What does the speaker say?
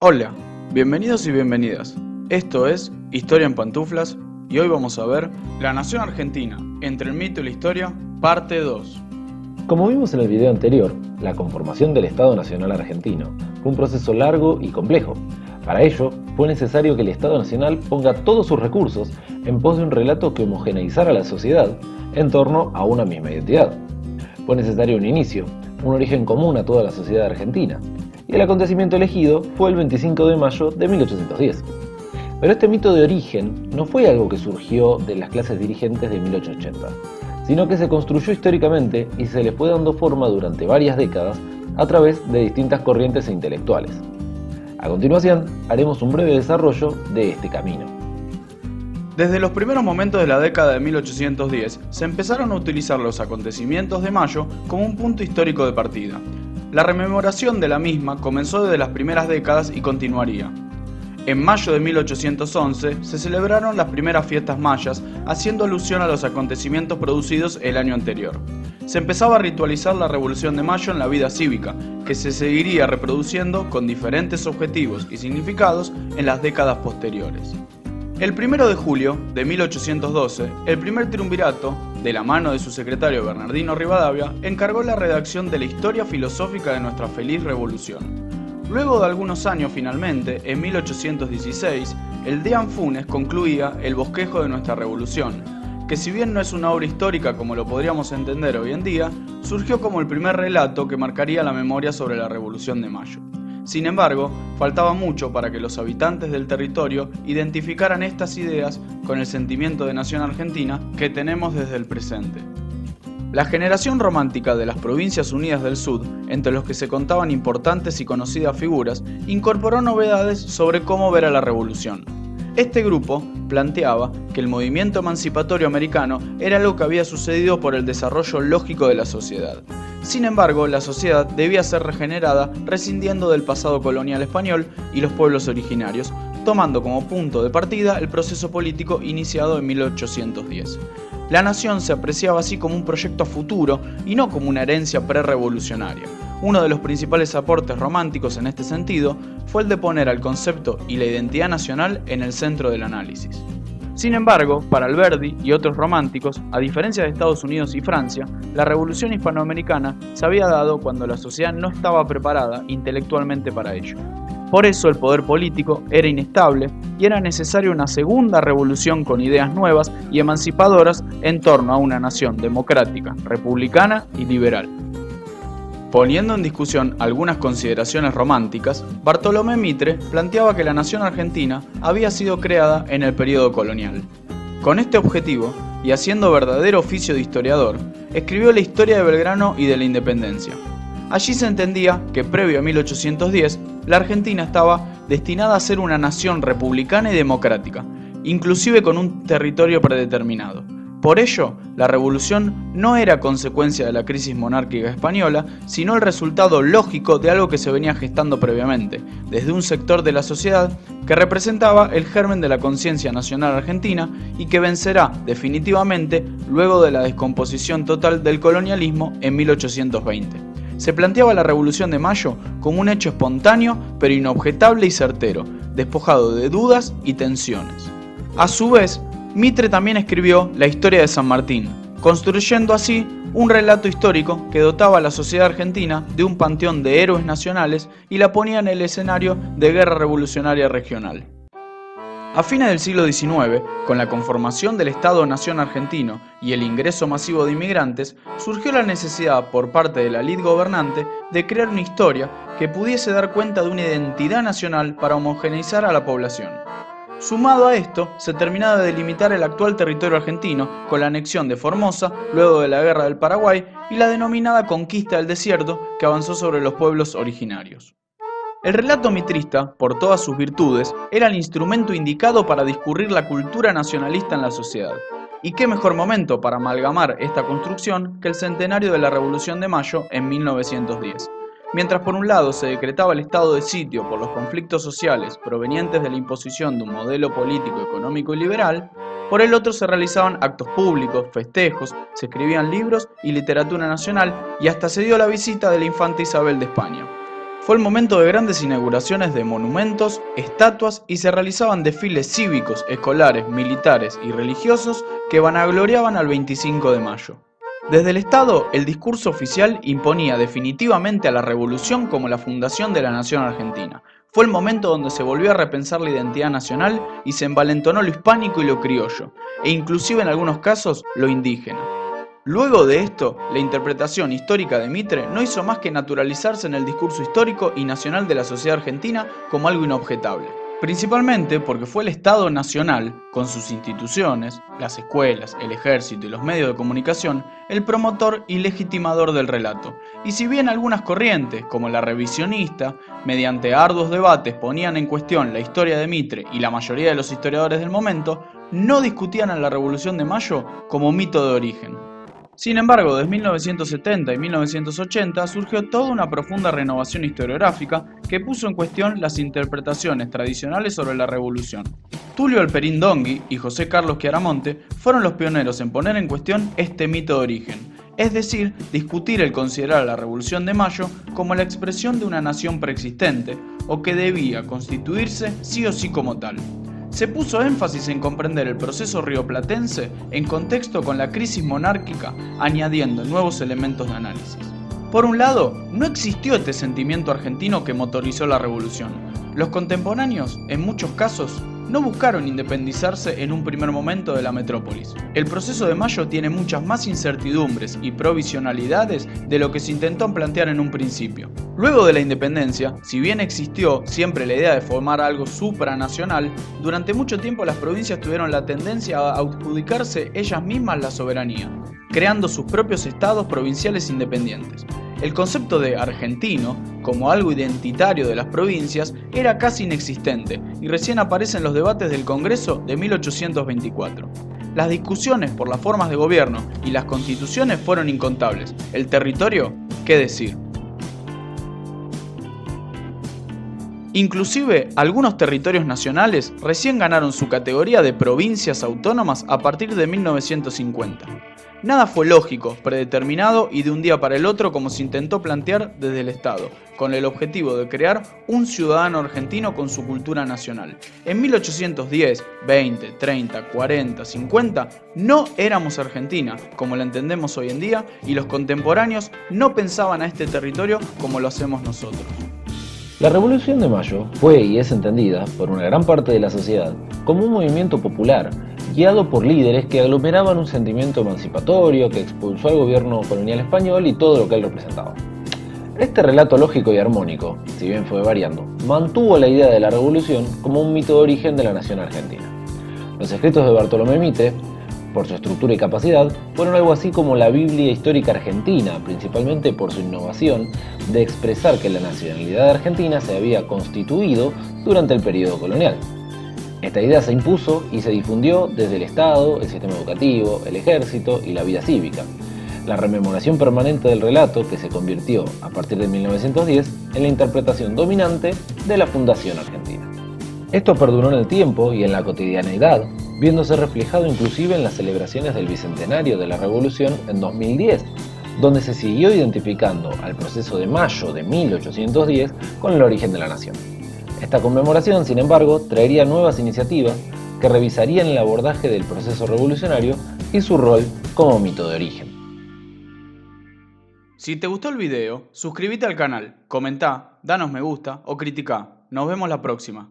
Hola, bienvenidos y bienvenidas. Esto es Historia en Pantuflas y hoy vamos a ver La Nación Argentina, entre el mito y la historia, parte 2. Como vimos en el video anterior, la conformación del Estado Nacional Argentino fue un proceso largo y complejo. Para ello, fue necesario que el Estado Nacional ponga todos sus recursos en pos de un relato que homogeneizara a la sociedad en torno a una misma identidad. Fue necesario un inicio, un origen común a toda la sociedad argentina, y el acontecimiento elegido fue el 25 de mayo de 1810. Pero este mito de origen no fue algo que surgió de las clases dirigentes de 1880, sino que se construyó históricamente y se le fue dando forma durante varias décadas a través de distintas corrientes e intelectuales. A continuación, haremos un breve desarrollo de este camino. Desde los primeros momentos de la década de 1810, se empezaron a utilizar los acontecimientos de mayo como un punto histórico de partida. La rememoración de la misma comenzó desde las primeras décadas y continuaría. En mayo de 1811 se celebraron las primeras fiestas mayas, haciendo alusión a los acontecimientos producidos el año anterior. Se empezaba a ritualizar la Revolución de Mayo en la vida cívica, que se seguiría reproduciendo con diferentes objetivos y significados en las décadas posteriores. El 1 de julio de 1812, el primer triunvirato, de la mano de su secretario Bernardino Rivadavia, encargó la redacción de la historia filosófica de nuestra feliz revolución. Luego de algunos años, finalmente, en 1816, el Deán Funes concluía el bosquejo de nuestra revolución, que si bien no es una obra histórica como lo podríamos entender hoy en día, surgió como el primer relato que marcaría la memoria sobre la Revolución de Mayo. Sin embargo, faltaba mucho para que los habitantes del territorio identificaran estas ideas con el sentimiento de nación argentina que tenemos desde el presente. La generación romántica de las Provincias Unidas del Sur, entre los que se contaban importantes y conocidas figuras, incorporó novedades sobre cómo ver a la revolución. Este grupo planteaba que el movimiento emancipatorio americano era algo que había sucedido por el desarrollo lógico de la sociedad. Sin embargo, la sociedad debía ser regenerada rescindiendo del pasado colonial español y los pueblos originarios, tomando como punto de partida el proceso político iniciado en 1810. La nación se apreciaba así como un proyecto a futuro y no como una herencia prerrevolucionaria. Uno de los principales aportes románticos en este sentido fue el de poner al concepto y la identidad nacional en el centro del análisis. Sin embargo, para Alberdi y otros románticos, a diferencia de Estados Unidos y Francia, la revolución hispanoamericana se había dado cuando la sociedad no estaba preparada intelectualmente para ello. Por eso el poder político era inestable y era necesaria una segunda revolución con ideas nuevas y emancipadoras en torno a una nación democrática, republicana y liberal. Poniendo en discusión algunas consideraciones románticas, Bartolomé Mitre planteaba que la nación argentina había sido creada en el periodo colonial. Con este objetivo, y haciendo verdadero oficio de historiador, escribió la historia de Belgrano y de la independencia. Allí se entendía que previo a 1810, la Argentina estaba destinada a ser una nación republicana y democrática, inclusive con un territorio predeterminado. Por ello, la revolución no era consecuencia de la crisis monárquica española, sino el resultado lógico de algo que se venía gestando previamente, desde un sector de la sociedad que representaba el germen de la conciencia nacional argentina y que vencerá definitivamente luego de la descomposición total del colonialismo en 1820. Se planteaba la Revolución de Mayo como un hecho espontáneo, pero inobjetable y certero, despojado de dudas y tensiones. A su vez, Mitre también escribió la historia de San Martín, construyendo así un relato histórico que dotaba a la sociedad argentina de un panteón de héroes nacionales y la ponía en el escenario de guerra revolucionaria regional. A fines del siglo XIX, con la conformación del Estado-Nación argentino y el ingreso masivo de inmigrantes, surgió la necesidad por parte de la élite gobernante de crear una historia que pudiese dar cuenta de una identidad nacional para homogeneizar a la población. Sumado a esto, se terminaba de delimitar el actual territorio argentino con la anexión de Formosa luego de la Guerra del Paraguay y la denominada Conquista del Desierto que avanzó sobre los pueblos originarios. El relato mitrista, por todas sus virtudes, era el instrumento indicado para discurrir la cultura nacionalista en la sociedad. Y qué mejor momento para amalgamar esta construcción que el centenario de la Revolución de Mayo en 1910. Mientras por un lado se decretaba el estado de sitio por los conflictos sociales provenientes de la imposición de un modelo político, económico y liberal, por el otro se realizaban actos públicos, festejos, se escribían libros y literatura nacional y hasta se dio la visita de la infanta Isabel de España. Fue el momento de grandes inauguraciones de monumentos, estatuas y se realizaban desfiles cívicos, escolares, militares y religiosos que vanagloriaban al 25 de mayo. Desde el Estado, el discurso oficial imponía definitivamente a la revolución como la fundación de la nación argentina. Fue el momento donde se volvió a repensar la identidad nacional y se envalentonó lo hispánico y lo criollo, e inclusive en algunos casos lo indígena. Luego de esto, la interpretación histórica de Mitre no hizo más que naturalizarse en el discurso histórico y nacional de la sociedad argentina como algo inobjetable. Principalmente porque fue el Estado Nacional, con sus instituciones, las escuelas, el ejército y los medios de comunicación, el promotor y legitimador del relato. Y si bien algunas corrientes, como la revisionista, mediante arduos debates ponían en cuestión la historia de Mitre y la mayoría de los historiadores del momento, no discutían a la Revolución de Mayo como mito de origen. Sin embargo, desde 1970 y 1980 surgió toda una profunda renovación historiográfica que puso en cuestión las interpretaciones tradicionales sobre la revolución. Tulio Alperín Dongui y José Carlos Chiaramonte fueron los pioneros en poner en cuestión este mito de origen, es decir, discutir el considerar a la Revolución de Mayo como la expresión de una nación preexistente o que debía constituirse sí o sí como tal. Se puso énfasis en comprender el proceso rioplatense en contexto con la crisis monárquica, añadiendo nuevos elementos de análisis. Por un lado, no existió este sentimiento argentino que motorizó la revolución. Los contemporáneos, en muchos casos, no buscaron independizarse en un primer momento de la metrópolis. El proceso de Mayo tiene muchas más incertidumbres y provisionalidades de lo que se intentó plantear en un principio. Luego de la independencia, si bien existió siempre la idea de formar algo supranacional, durante mucho tiempo las provincias tuvieron la tendencia a adjudicarse ellas mismas la soberanía, creando sus propios estados provinciales independientes. El concepto de argentino, como algo identitario de las provincias, era casi inexistente y recién aparece en los debates del Congreso de 1824. Las discusiones por las formas de gobierno y las constituciones fueron incontables. El territorio, ¿qué decir? Inclusive, algunos territorios nacionales recién ganaron su categoría de provincias autónomas a partir de 1950. Nada fue lógico, predeterminado y de un día para el otro como se intentó plantear desde el Estado, con el objetivo de crear un ciudadano argentino con su cultura nacional. En 1810, 20, 30, 40, 50, no éramos Argentina, como la entendemos hoy en día, y los contemporáneos no pensaban a este territorio como lo hacemos nosotros. La Revolución de Mayo fue y es entendida por una gran parte de la sociedad como un movimiento popular, guiado por líderes que aglomeraban un sentimiento emancipatorio que expulsó al gobierno colonial español y todo lo que él representaba. Este relato lógico y armónico, si bien fue variando, mantuvo la idea de la revolución como un mito de origen de la nación argentina. Los escritos de Bartolomé Mitre, por su estructura y capacidad, fueron algo así como la Biblia histórica argentina, principalmente por su innovación de expresar que la nacionalidad argentina se había constituido durante el periodo colonial. Esta idea se impuso y se difundió desde el Estado, el sistema educativo, el ejército y la vida cívica. La rememoración permanente del relato que se convirtió, a partir de 1910, en la interpretación dominante de la fundación argentina. Esto perduró en el tiempo y en la cotidianeidad, viéndose reflejado inclusive en las celebraciones del Bicentenario de la Revolución en 2010, donde se siguió identificando al proceso de mayo de 1810 con el origen de la nación. Esta conmemoración, sin embargo, traería nuevas iniciativas que revisarían el abordaje del proceso revolucionario y su rol como mito de origen. Si te gustó el video, suscríbete al canal, comentá, danos me gusta o criticá. Nos vemos la próxima.